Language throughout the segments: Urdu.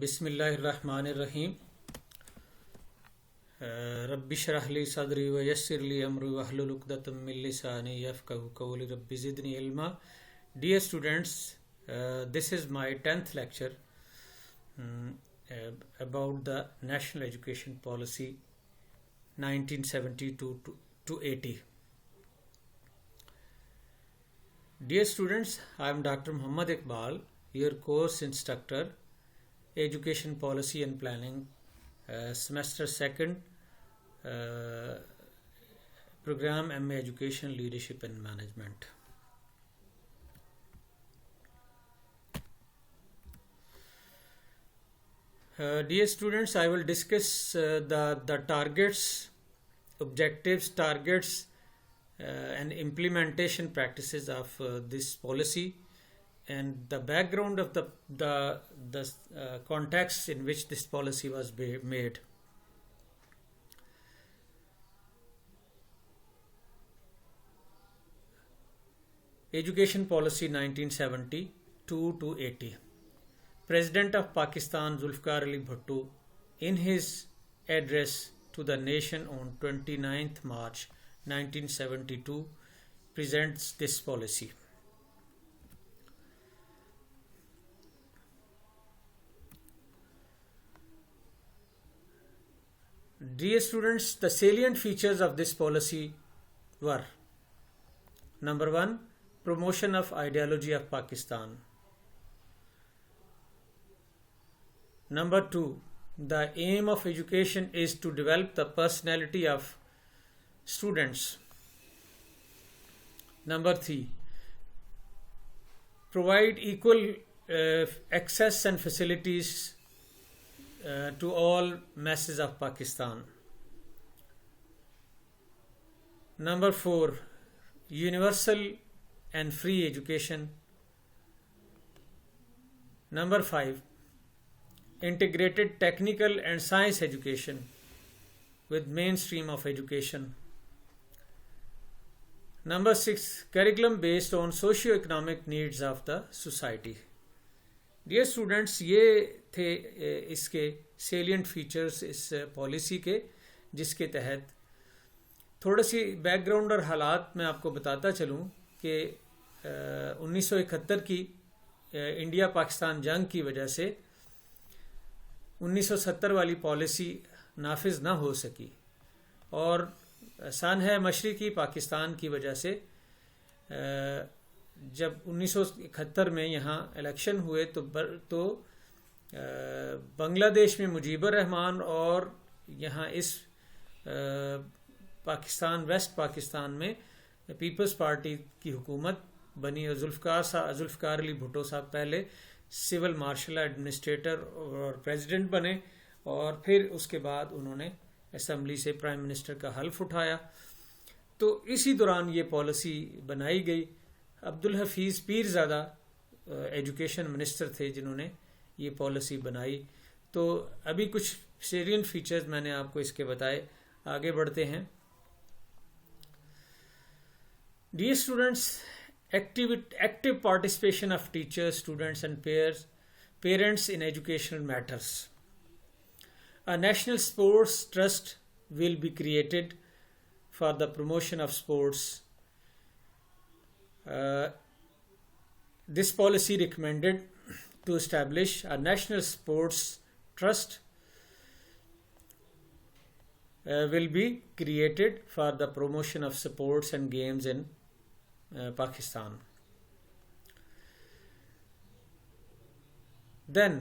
بسم اللہ الرحمن الرحیم رب اشرح لی صدری ویسر لی امری واحلل عقدۃ من لسانی یفقہوا قولی رب زدنی علما. Dear students, this is my 10th lecture about the National Education Policy 1972 to 80. Dear students, I am Dr. Muhammad Iqbal, your course instructor, Education Policy and Planning, semester 2nd, program MA Education Leadership and Management. Dear students, I will discuss the targets, objectives, and implementation practices of this policy, and the background of the context in which this policy was made. Education Policy 1972 to 80. President of Pakistan Zulfikar Ali Bhutto, in his address to the nation on 29th March 1972, presents this policy. Dear students, the salient features of this policy were: number 1, promotion of ideology of Pakistan. Number 2, the aim of education is to develop the personality of students. Number 3, provide equal access and facilities to all masses of Pakistan. Number 4, universal and free education. Number 5, integrated technical and science education with mainstream of education. Number 6, curriculum based on socio-economic needs of the society. Dear students, یہ تھے اس کے سیلینٹ فیچرز اس پالیسی کے، جس کے تحت تھوڑا سی بیک گراؤنڈ اور حالات میں آپ کو بتاتا چلوں کہ 1971 کی انڈیا پاکستان جنگ کی وجہ سے 1970 والی پالیسی نافذ نہ ہو سکی، اور سانحہ مشرقی پاکستان کی وجہ سے جب 1971 میں یہاں الیکشن ہوئے تو بنگلہ دیش میں مجیب الرحمان اور یہاں اس پاکستان ویسٹ پاکستان میں پیپلز پارٹی کی حکومت بنی، اور ذوالفقار علی بھٹو صاحب پہلے سول مارشل ایڈمنسٹریٹر اور پریزیڈنٹ بنے، اور پھر اس کے بعد انہوں نے اسمبلی سے پرائم منسٹر کا حلف اٹھایا. تو اسی دوران یہ پالیسی بنائی گئی. عبدالحفیظ پیرزادہ ایجوکیشن منسٹر تھے جنہوں نے یہ پالیسی بنائی. تو ابھی کچھ سیلینٹ فیچرز میں نے آپ کو اس کے بتائے. آگے بڑھتے ہیں. Dear students, active participation of teachers, students and parents in educational matters. A national sports trust will be created for the promotion of sports. This policy recommended to establish a national sports trust will be created for the promotion of sports and games in Pakistan. Then,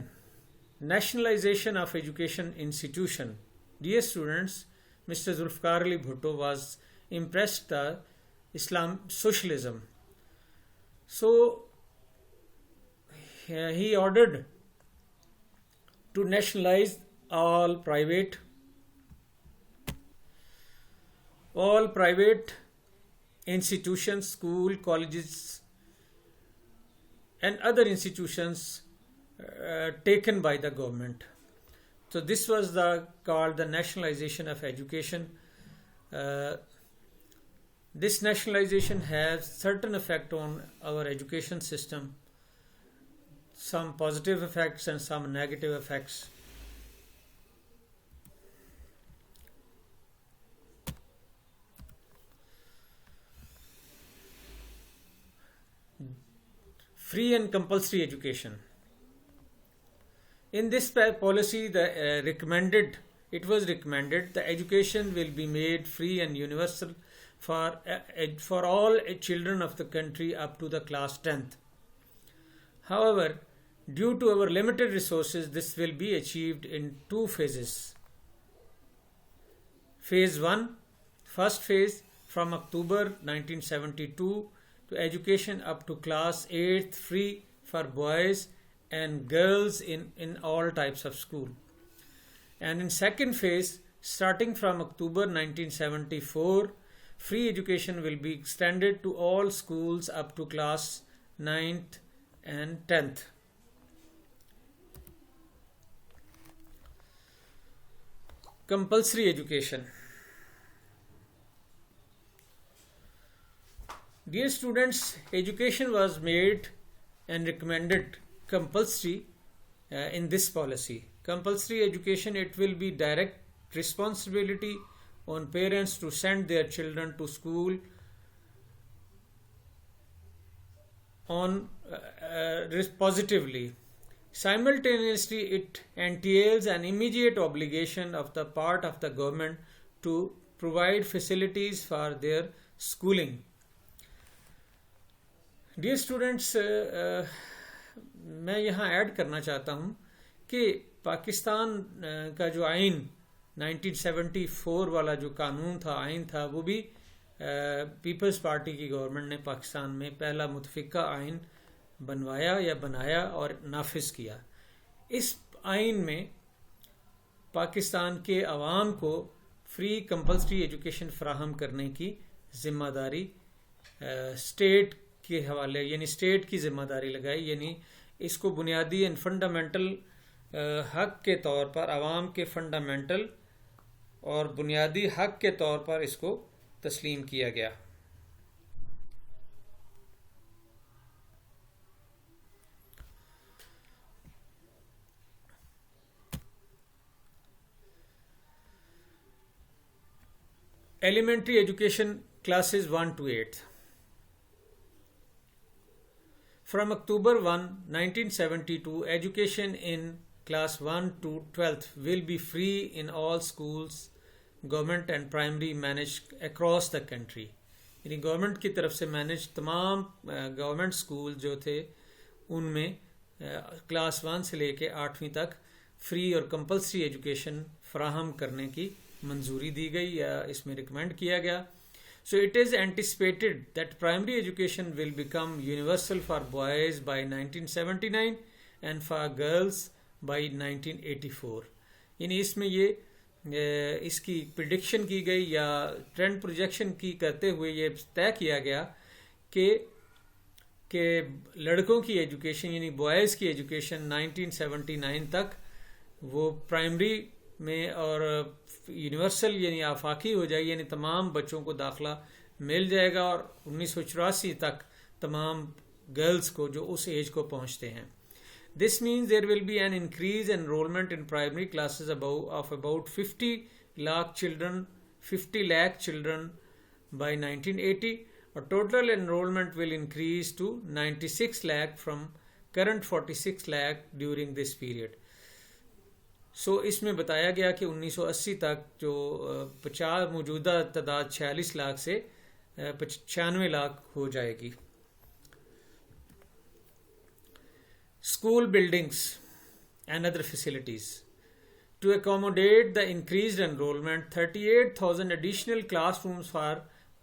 nationalization of education institution. Dear students, Mr. Zulfikar Ali Bhutto was impressed the Islam socialism. So he ordered to nationalize all private institutions, school, colleges and other institutions taken by the government. So this was called the nationalization of education. This nationalization has certain effect on our education system. some positive effects and some negative effects. Free and compulsory education. In this policy, it was recommended the education will be made free and universal for all children of the country up to the class 10th. However, due to our limited resources, this will be achieved in 2 phases. Phase 1, first phase from October 1972 to education up to class 8th free for boys and girls in all types of school. And in second phase, starting from October 1974, free education will be extended to all schools up to class 9th and 10th. Compulsory education. Dear students, education was made and recommended compulsory in this policy. Compulsory education, it will be direct responsibility on parents to send their children to school on positively. Simultaneously, it entails an immediate obligation of the part of the government to provide facilities for their schooling. Dear students, میں یہاں ایڈ کرنا چاہتا ہوں کہ پاکستان کا جو آئین 1974 والا جو قانون تھا، آئین تھا، وہ بھی پیپلز پارٹی کی گورنمنٹ نے پاکستان میں پہلا متفقہ آئین بنایا اور نافذ کیا. اس آئین میں پاکستان کے عوام کو فری کمپلسری ایجوکیشن فراہم کرنے کی ذمہ داری اسٹیٹ کے حوالے، یعنی اسٹیٹ کی ذمہ داری لگائی، یعنی اس کو بنیادی اینڈ فنڈامنٹل حق کے طور پر، عوام کے فنڈامنٹل اور بنیادی حق کے طور پر اس کو تسلیم کیا گیا. Elementary education classes 1 to 8. From October 1, 1972, education in class 1 to 12th will be free in all schools, government and primary managed across the country. یعنی گورنمنٹ کی طرف سے مینج تمام گورنمنٹ اسکول جو تھے ان میں کلاس 1 سے لے کے 8ویں تک فری اور کمپلسری ایجوکیشن فراہم کرنے کی منظوری دی گئی یا اس میں ریکمینڈ کیا گیا. So it is anticipated that primary education will become universal for boys by 1979 and for girls by 1984. یعنی اس میں یہ اس کی پریڈکشن کی گئی یا ٹرینڈ پروجیکشن کی کرتے ہوئے یہ طے کیا گیا کہ لڑکوں کی ایجوکیشن یعنی بوائز کی ایجوکیشن 1979 تک وہ پرائمری میں اور یونیورسل یعنی آفاقی ہو جائے، یعنی تمام بچوں کو داخلہ مل جائے گا، اور 1984 تک تمام گرلز کو جو اس ایج کو پہنچتے ہیں. This means there will be an increase in enrollment in primary classes of about 50 lakh children by 1980, or total enrollment will increase to 96 lakh from current 46 lakh during this period. سو اس میں بتایا گیا کہ 1980 تک جو موجودہ تعداد 46 لاکھ سے 96 لاکھ ہو جائے گی. School buildings and other facilities. To accommodate the increased enrolment 38,000 additional classrooms for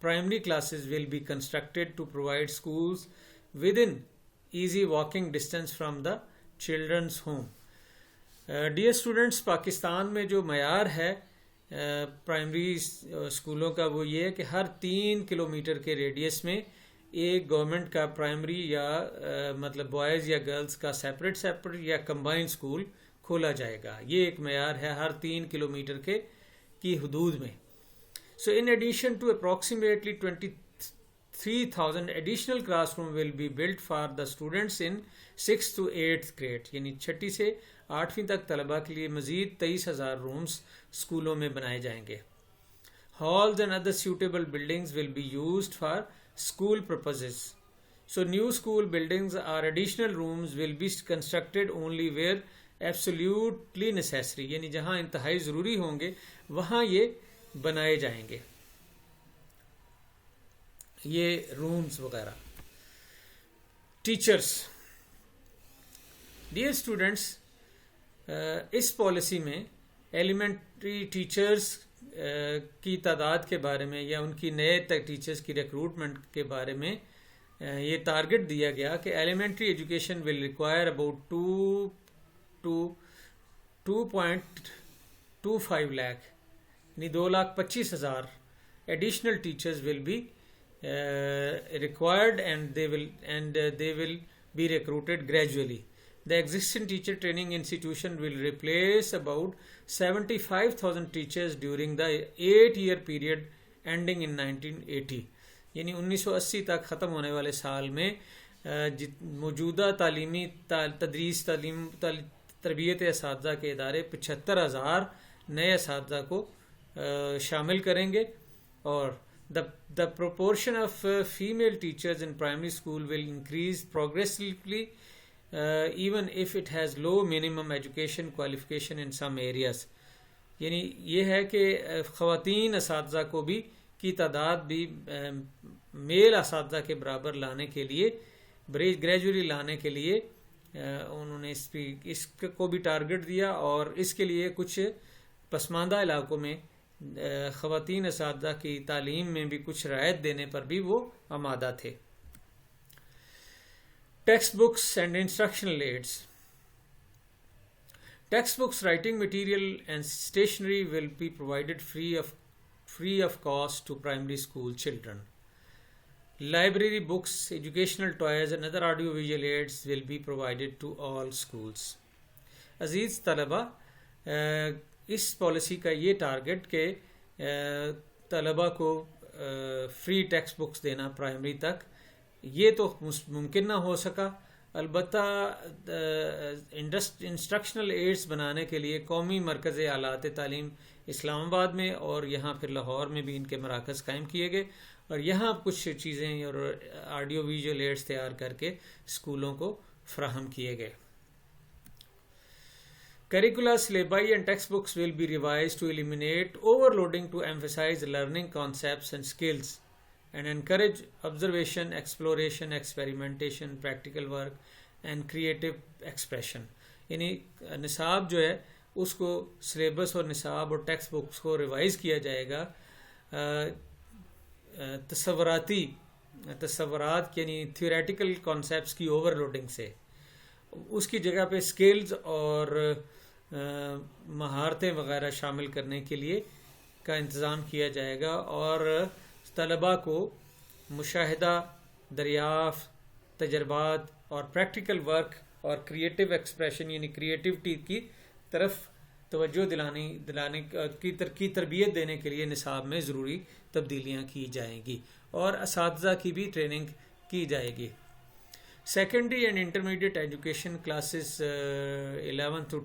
primary classes will be constructed to provide schools within easy walking distance from the children's home. Dear students, Pakistan میں جو معیار ہے پرائمری اسکولوں کا وہ یہ ہے کہ ہر 3 کلومیٹر کے ریڈیس میں ایک گورنمنٹ کا پرائمری یا مطلب بوائز یا گرلز کا سیپریٹ یا کمبائنڈ اسکول کھولا جائے گا. یہ ایک معیار ہے ہر 3 کلومیٹر کی حدود میں. So in addition to approximately 3,000 additional classroom will be built for the students in 6th to 8th grade. یعنی چھٹی سے 8ویں تک طلبہ کے لیے مزید 23,000 رومز اسکولوں میں بنائے جائیں گے. Halls and other suitable buildings will be used for school purposes. So new school buildings or additional rooms will be constructed only where absolutely necessary. یعنی جہاں انتہائی ضروری ہوں گے وہاں یہ بنائے جائیں گے یہ رومز وغیرہ. ٹیچرس. ڈیئر اسٹوڈنٹس، اس پالیسی میں ایلیمنٹری ٹیچرس کی تعداد کے بارے میں یا ان کی نئے تک ٹیچرس کی ریکروٹمنٹ کے بارے میں یہ ٹارگٹ دیا گیا کہ elementary education will require about 2.25 lakh یعنی 2,25,000 additional teachers will be required and they will be recruited gradually. The existing teacher training institution will replace about 75,000 teachers during the 8-year period ending in 1980. یعنی 1980 تک ختم ہونے والے سال میں موجودہ تعلیمی تدریس تربیت اساتذہ کے ادارے 75,000 نئے اساتذہ کو شامل کریں گے. اور the proportion of female teachers in primary school will increase progressively even if it has low minimum education qualification in some areas. یعنی یہ ہے کہ خواتین اساتذہ کو بھی کی تعداد بھی میل اساتذہ کے برابر لانے کے لیے گریجولی لانے کے لیے انہوں نے اس کو بھی ٹارگٹ دیا اور اس کے لیے کچھ پسماندہ علاقوں میں خواتین اساتذہ کی تعلیم میں بھی کچھ رعایت دینے پر بھی وہ آمادہ تھے. Text books and instructional aids. Text books, writing material and stationery will be provided free of cost to primary school children. Library books, educational toys and other audio-visual aids will be provided to all schools. عزیز طلبہ، اس پالیسی کا یہ ٹارگٹ کہ طلبہ کو فری ٹیکسٹ بکس دینا پرائمری تک، یہ تو ممکن نہ ہو سکا. البتہ انسٹرکشنل ایڈس بنانے کے لیے قومی مرکز آلات تعلیم اسلام آباد میں اور یہاں پھر لاہور میں بھی ان کے مراکز قائم کیے گئے اور یہاں کچھ چیزیں اور آڈیو ویژول ایڈس تیار کر کے اسکولوں کو فراہم کیے گئے. Curricula, syllabi and textbooks will be revised to eliminate overloading, to emphasize learning concepts and skills and encourage observation, exploration, experimentation, practical work and creative expression. یعنی نصاب جو ہے اس کو سلیبس اور نصاب اور ٹیکسٹ بکس کو ریوائز کیا جائے گا تصورات یعنی تھیوریٹیکل کانسیپٹس کی اوور لوڈنگ سے. اس کی جگہ پہ سکلز اور مہارتیں وغیرہ شامل کرنے کے لیے کا انتظام کیا جائے گا اور طلباء کو مشاہدہ، دریافت، تجربات اور پریکٹیکل ورک اور کریٹیو ایکسپریشن یعنی کریٹیوٹی کی طرف توجہ دلانے کی تربیت دینے کے لیے نصاب میں ضروری تبدیلیاں کی جائیں گی اور اساتذہ کی بھی ٹریننگ کی جائے گی. Secondary and intermediate education classes 9 to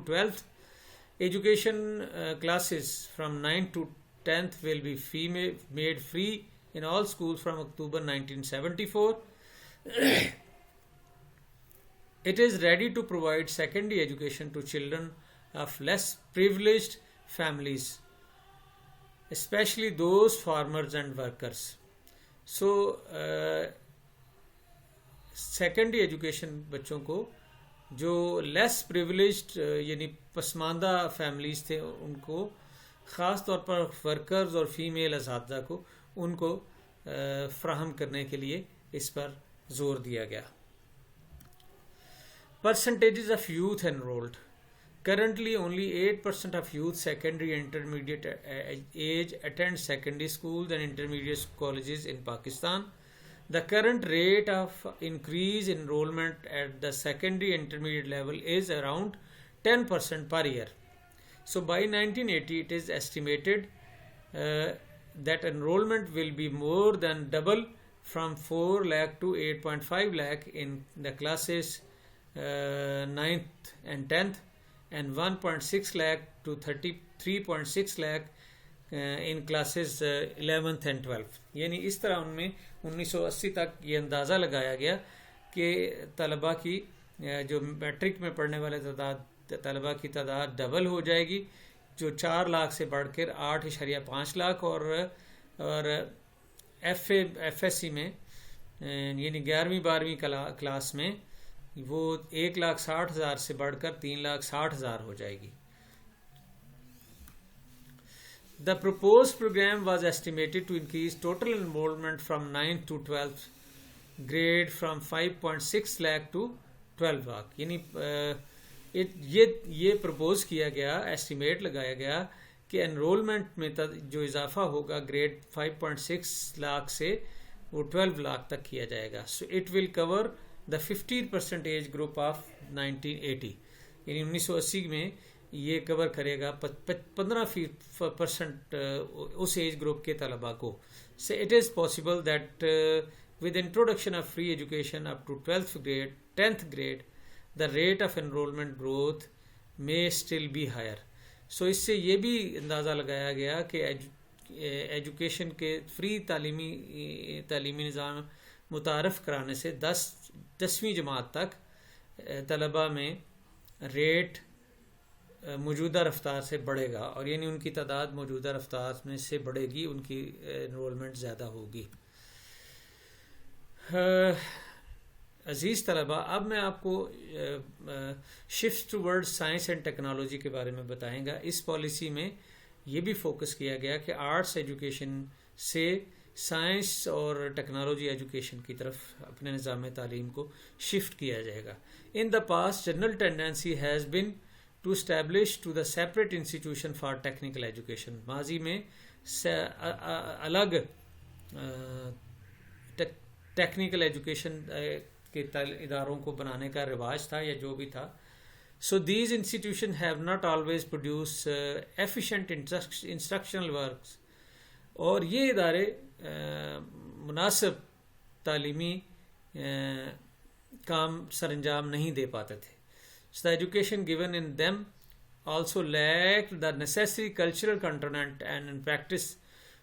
12th. Education classes from 9 to 10th will be made free in all schools from October 1974. It is ready to provide secondary education to children of less privileged families, especially those farmers and workers. So, secondary education بچوں کو جو لیس پریویلیجڈ یعنی پسماندہ فیملیز تھے ان کو، خاص طور پر ورکرز اور فیمیل اساتذہ کو، ان کو فراہم کرنے کے لیے اس پر زور دیا گیا. Percentages of youth enrolled. Currently only 8% of youth secondary and intermediate age attend secondary schools and intermediate colleges in Pakistan. The current rate of increase in enrollment at the secondary and intermediate level is around 10% per year. So by 1980 it is estimated that enrollment will be more than double from 4 lakh to 8.5 lakh in the classes 9th and 10th, and 1.6 lakh to 33.6 lakh in classes 11th and 12th. یعنی اس طرح ان میں 1980 تک یہ اندازہ لگایا گیا کہ طلباء کی جو میٹرک میں پڑھنے والے طلباء کی تعداد ڈبل ہو جائے گی، جو 4 لاکھ سے بڑھ کر 8.5 لاکھ، اور ایف ایس سی میں یعنی 11ویں 12ویں کلاس میں وہ 1,60,000 سے بڑھ کر 3,60,000 ہو جائے گی. The proposed program was estimated to increase total enrollment from 9th to 12th grade from 5.6 lakh to 12 lakh. یعنی یہ پرپوز کیا گیا، ایسٹیمیٹ لگایا گیا کہ انرولمنٹ میں جو اضافہ ہوگا گریڈ 5.6 لاکھ سے وہ 12 لاکھ تک کیا جائے گا. So it will cover the 50% age group of 1980. یعنی 1980 میں یہ کور کرے گا 15% اس ایج گروپ کے طلباء کو. So it is possible that with introduction of free education up to 10th grade, the rate of enrollment growth may still be higher. So اس سے یہ بھی اندازہ لگایا گیا کہ ایجوکیشن کے فری تعلیمی نظام متعارف کرانے سے 10ویں جماعت تک طلباء میں ریٹ موجودہ رفتار سے بڑھے گا، اور یعنی ان کی تعداد موجودہ رفتار میں سے بڑھے گی، ان کی انرولمنٹ زیادہ ہوگی. عزیز طلباء، اب میں آپ کو shift toward science and technology کے بارے میں بتائیں گا. اس پالیسی میں یہ بھی فوکس کیا گیا کہ آرٹس ایجوکیشن سے سائنس اور ٹیکنالوجی ایجوکیشن کی طرف اپنے نظام تعلیم کو شفٹ کیا جائے گا. In the past general tendency has been to establish to the separate institution for technical education. ماضی میں الگ ٹیکنیکل ایجوکیشن کے اداروں کو بنانے کا رواج تھا یا جو بھی تھا. So these institution have not always produce efficient instructional works. اور یہ ادارے مناسب تعلیمی کام سر انجام نہیں دے پاتے تھے. So the education given in them also lacked the necessary cultural component and in practice.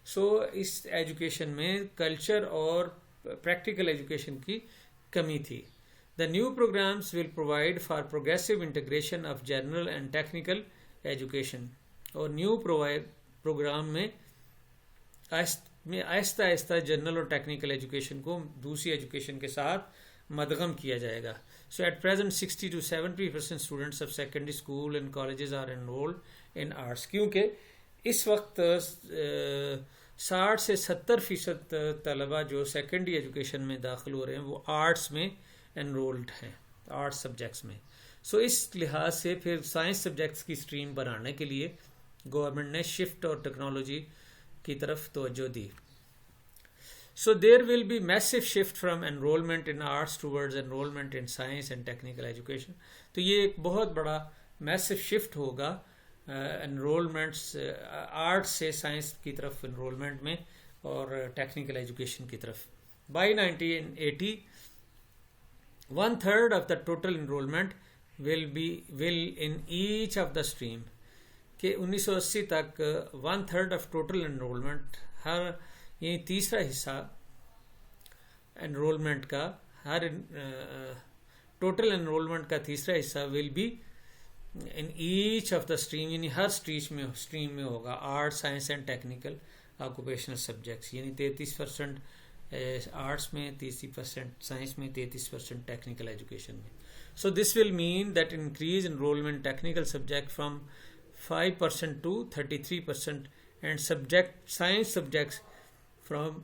So اس ایجوکیشن میں کلچر اور پریکٹیکل ایجوکیشن کی کمی تھی. The new programs will provide for progressive integration of general and technical education. اور نیو پروگرام میں آہستہ آہستہ جنرل اور ٹیکنیکل ایجوکیشن کو دوسری ایجوکیشن کے ساتھ مدغم کیا جائے گا. So at present 60 to 70% students of secondary school and colleges are enrolled in arts. کیونکہ اس وقت 60 سے 70% طلباء جو سیکنڈری ایجوکیشن میں داخل ہو رہے ہیں وہ آرٹس میں انرولڈ ہیں، آرٹس سبجیکٹس میں. سو اس لحاظ سے پھر سائنس سبجیکٹس کی اسٹریم بنانے کے لیے گورنمنٹ نے شفٹ اور ٹیکنالوجی کی طرف توجہ دی. So there will be massive shift from enrollment in arts towards enrollment in science and technical education. تو یہ ایک بہت بڑا massive shift ہوگا enrollments آرٹس سے سائنس کی طرف enrollment میں اور technical education کی طرف. By 1980 1/3 of the total enrollment will in each of the stream. کہ 1980 تک 1/3 of total enrollment ہر یعنی تیسرا حصہ انرولمنٹ کا ہر ٹوٹل انرولمنٹ کا تیسرا حصہ will be in each of the stream, یعنی ہر اسٹریم میں ہوگا. Art, science and technical occupational subjects, یعنی 33% آرٹس میں، 33% سائنس میں، 33% ٹیکنیکل ایجوکیشن میں. So this will mean that increase enrolment technical subject from 5% to 33% and subject science subjects from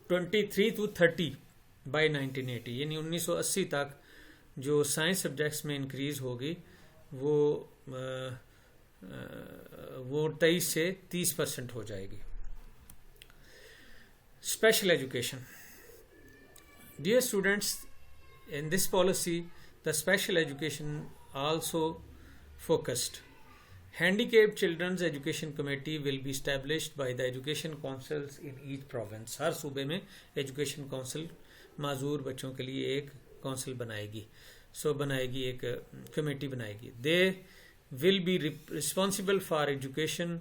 23 to 30 by 1980. یعنی 1980 تک جو سائنس سبجیکٹس میں انکریز ہوگی وہ 23 سے 30% ہو جائے گی. Special education. Dear students, in this policy the special education also focused Handicapped Children's Education Committee will be established by the education councils in each province. ہر صوبے میں ایجوکیشن کونسل معذور بچوں کے لیے ایک کونسل بنائے گی، ایک کمیٹی بنائے گی. They will be responsible for education,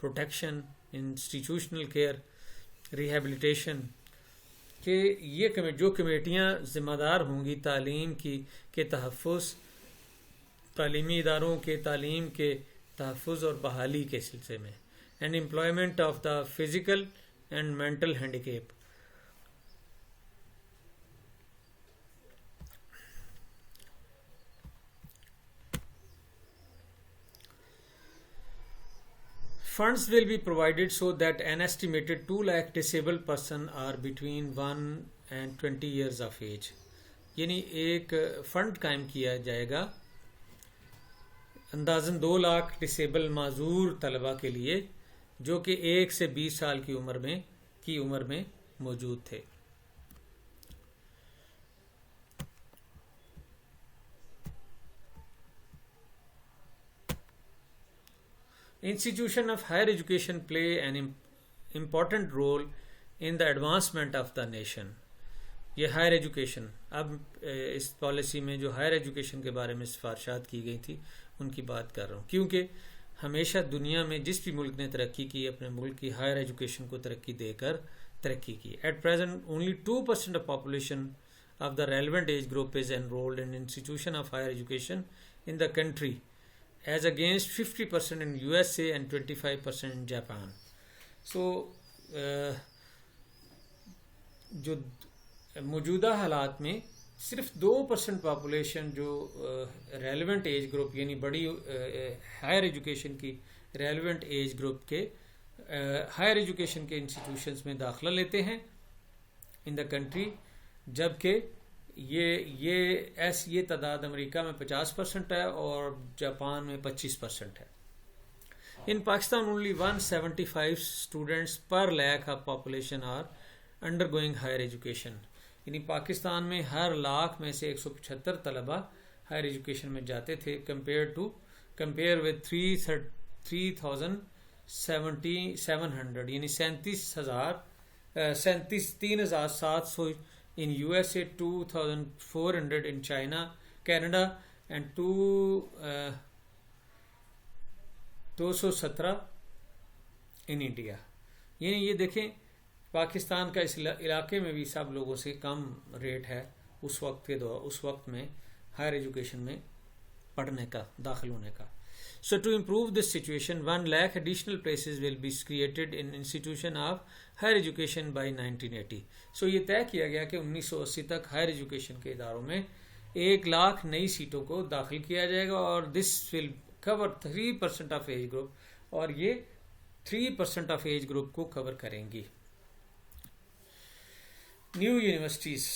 protection, institutional care, rehabilitation. کہ یہ جو کمیٹیاں ذمہ دار ہوں گی تعلیم کے تحفظ، تعلیمی اداروں کے تعلیم کے تحفظ اور بحالی کے سلسلے میں، and employment of the physical and mental handicap. Funds will be provided so that an estimated 2 lakh disabled person are between 1 and 20 years of age. یعنی ایک فنڈ قائم کیا جائے گا اندازاً 2 لاکھ ڈسیبل معذور طلبہ کے لیے جو کہ 1 سے 20 سال کی عمر میں موجود تھے. Institution of higher education play an important role in the advancement of the nation. یہ ہائر ایجوکیشن، اب اس پالیسی میں جو ہائر ایجوکیشن کے بارے میں سفارشات کی گئی تھی ان کی بات کر رہا ہوں، کیونکہ ہمیشہ دنیا میں جس بھی ملک نے ترقی کی اپنے ملک کی ہائر ایجوکیشن کو ترقی دے کر ترقی کی. At present only 2% of population of the relevant age group is enrolled in institution of higher education in the country, as against 50% in USA and 25% in Japan. So جو موجودہ حالات میں صرف 2% پاپولیشن جو ریلیونٹ ایج گروپ یعنی بڑی ہائر ایجوکیشن کی ریلیونٹ ایج گروپ کے ہائر ایجوکیشن کے انسٹیٹیوشنز میں داخلہ لیتے ہیں ان دا کنٹری، جبکہ یہ تعداد امریکہ میں 50% ہے اور جاپان میں 25% ہے. ان Pakistan only 175 students per lakh of population are undergoing higher education. یعنی پاکستان میں ہر لاکھ میں سے 175 طلبہ ہائر ایجوکیشن میں جاتے تھے کمپیئر with 3,700 یعنی 37,700 in USA, 2,400 in China, Canada and 217 in India. یعنی یہ دیکھیں پاکستان کا اس علاقے میں بھی سب لوگوں سے کم ریٹ ہے اس وقت میں ہائر ایجوکیشن میں پڑھنے کا، داخل ہونے کا. So to improve this situation, 1 lakh additional places will be created in institution of higher education by 1980. So یہ طے کیا گیا کہ 1980 تک ہائر ایجوکیشن کے اداروں میں 1 لاکھ نئی سیٹوں کو داخل کیا جائے گا، اور this will cover 3% of age group، اور یہ 3% of age group کو کور کریں گی. New universities.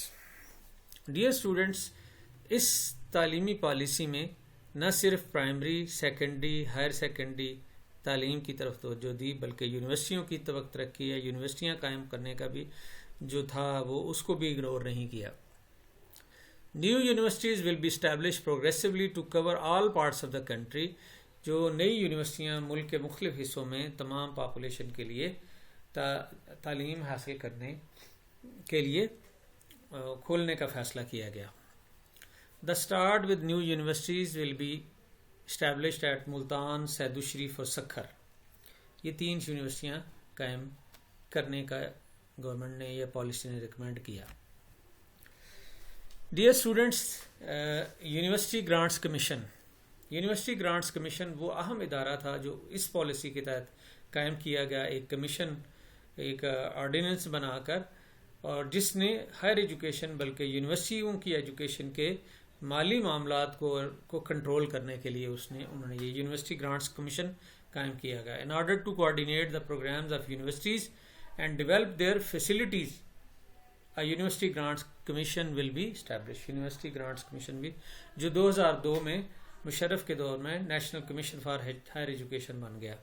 ڈیئر اسٹوڈنٹس، اس تعلیمی پالیسی میں نہ صرف پرائمری، سیکنڈری، ہائر سیکنڈری تعلیم کی طرف توجہ دی، بلکہ یونیورسٹیوں کی ترقی ہے، یونیورسٹیاں قائم کرنے کا بھی جو تھا وہ اس کو بھی اگنور نہیں کیا. New universities will be establish progressively to cover all parts of the country. جو نئی یونیورسٹیاں ملک کے مختلف حصوں میں تمام پاپولیشن کے لیے تعلیم حاصل کرنے کے لیے کھولنے کا فیصلہ کیا گیا. The start with new universities will be established at Multan, سید الشریف اور سکھر. یہ 3 یونیورسٹیاں قائم کرنے کا گورنمنٹ نے یا پالیسی نے ریکمینڈ کیا. Dear students, university grants commission. University grants commission وہ اہم ادارہ تھا جو اس پالیسی کے تحت قائم کیا گیا، ایک کمیشن، ایک آرڈیننس بنا کر، اور جس نے ہائر ایجوکیشن بلکہ یونیورسٹیوں کی ایجوکیشن کے مالی معاملات کو کنٹرول کرنے کے لیے انہوں نے یہ یونیورسٹی گرانٹس کمیشن قائم کیا گیا. In order to coordinate the programmes of universities and develop their facilities, university grants commission will be establish. University grants commission بھی جو 2002 میں مشرف کے دور میں national commission for higher education بن گیا.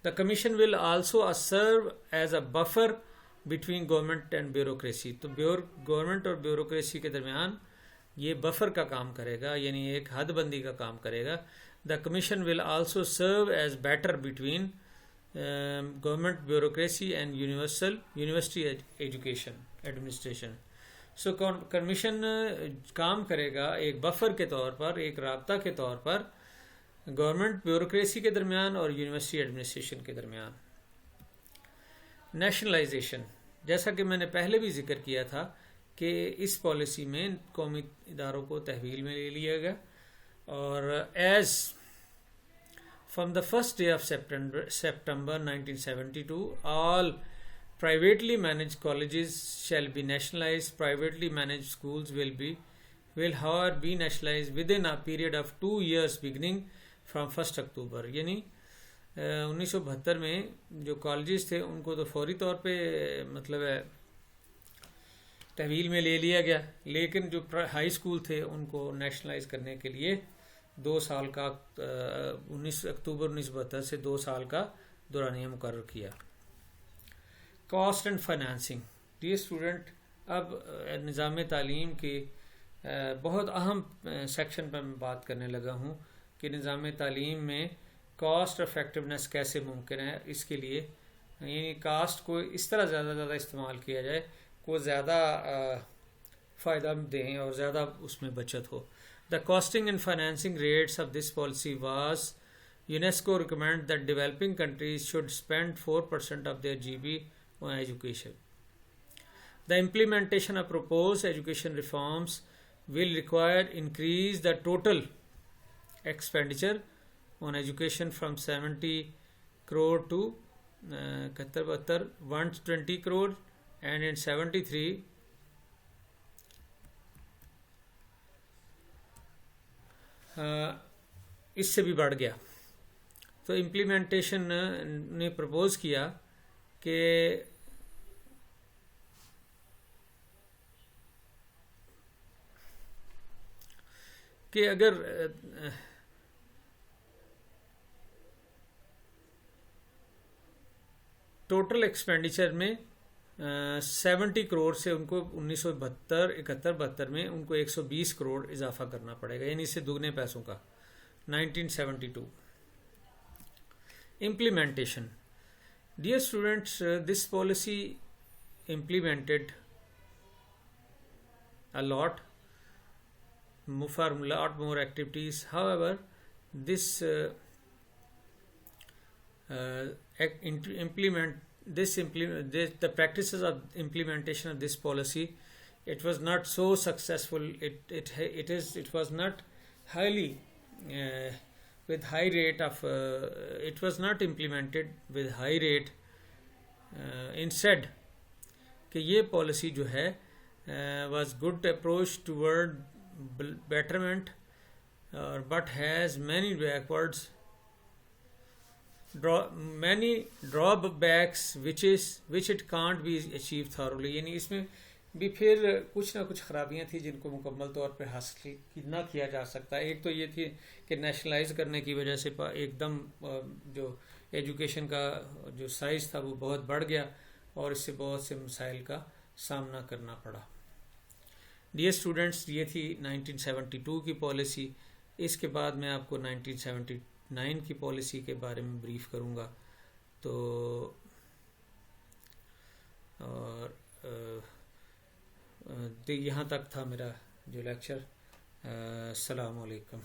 The commission will also serve as a buffer between government and bureaucracy. تو گورنمنٹ اور بیوروکریسی کے درمیان یہ بفر کا کام کرے گا، یعنی ایک حد بندی کا کام کرے گا. The commission will also serve as better between government bureaucracy and university education administration. So commission کام کرے گا ایک بفر کے طور پر، ایک رابطہ کے طور پر گورنمنٹ بیوروکریسی کے درمیان اور یونیورسٹی ایڈمنسٹریشن کے درمیان. نیشنلائزیشن، جیسا کہ میں نے پہلے بھی ذکر کیا تھا کہ اس پالیسی میں قومی اداروں کو تحویل میں لے لیا گیا، اور as from the first day of September 1972 all privately managed colleges shall be nationalized. Privately managed schools will however be nationalized within a period of 2 years beginning from 1st October. یعنی 1972 میں جو کالجز تھے ان کو تو فوری طور پہ مطلب ہے تحویل میں لے لیا گیا، لیکن جو ہائی اسکول تھے ان کو نیشنلائز کرنے کے لیے 2 سال کا 19 اکتوبر 1972 سے 2 سال کا دورانیہ مقرر کیا. Cost and financing. Dear student, اب نظام تعلیم کے بہت اہم سیکشن پر میں بات کرنے لگا ہوں کہ نظام تعلیم میں کاسٹ افیکٹونیس کیسے ممکن ہے. اس کے لیے یعنی کاسٹ کو اس طرح زیادہ استعمال کیا جائے کو زیادہ فائدہ دیں اور زیادہ اس میں بچت ہو. The costing and financing rates of this policy was UNESCO recommend that developing countries should spend 4% of their GDP on education. The implementation of proposed education reforms will require increase the total expenditure on education from 70 crore to 120 crore, and in 73 اس سے بھی بڑھ گیا. تو امپلیمنٹیشن نے پرپوز کیا کہ اگر ٹوٹل ایکسپینڈیچر میں 70 کروڑ سے ان کو 1972 میں ان کو 120 کروڑ اضافہ کرنا پڑے گا، یعنی اس سے دگنے پیسوں کا. 1972 implementation. Dear students, this policy implemented a lot more activities. However, the practices of implementation of this policy, it was not so successful. It was not highly with high rate of it was not implemented with high rate. Instead کہ یہ پالیسی جو ہے was good approach toward betterment but has many drawbacks which it can't be achieved thoroughly. یعنی اس میں بھی پھر کچھ نہ کچھ خرابیاں تھیں جن کو مکمل طور پہ حاصل نہ کیا جا سکتا. ایک تو یہ تھی کہ نیشنلائز کرنے کی وجہ سے ایک دم جو ایجوکیشن کا جو سائز تھا وہ بہت بڑھ گیا اور اس سے بہت سے مسائل کا سامنا کرنا پڑا. ڈیئر اسٹوڈنٹس، یہ تھی 1972 کی پالیسی. اس کے بعد میں آپ کو 1979 کی پالیسی کے بارے میں بریف کروں گا. تو اور یہاں تک تھا میرا جو لیکچر. السلام علیکم.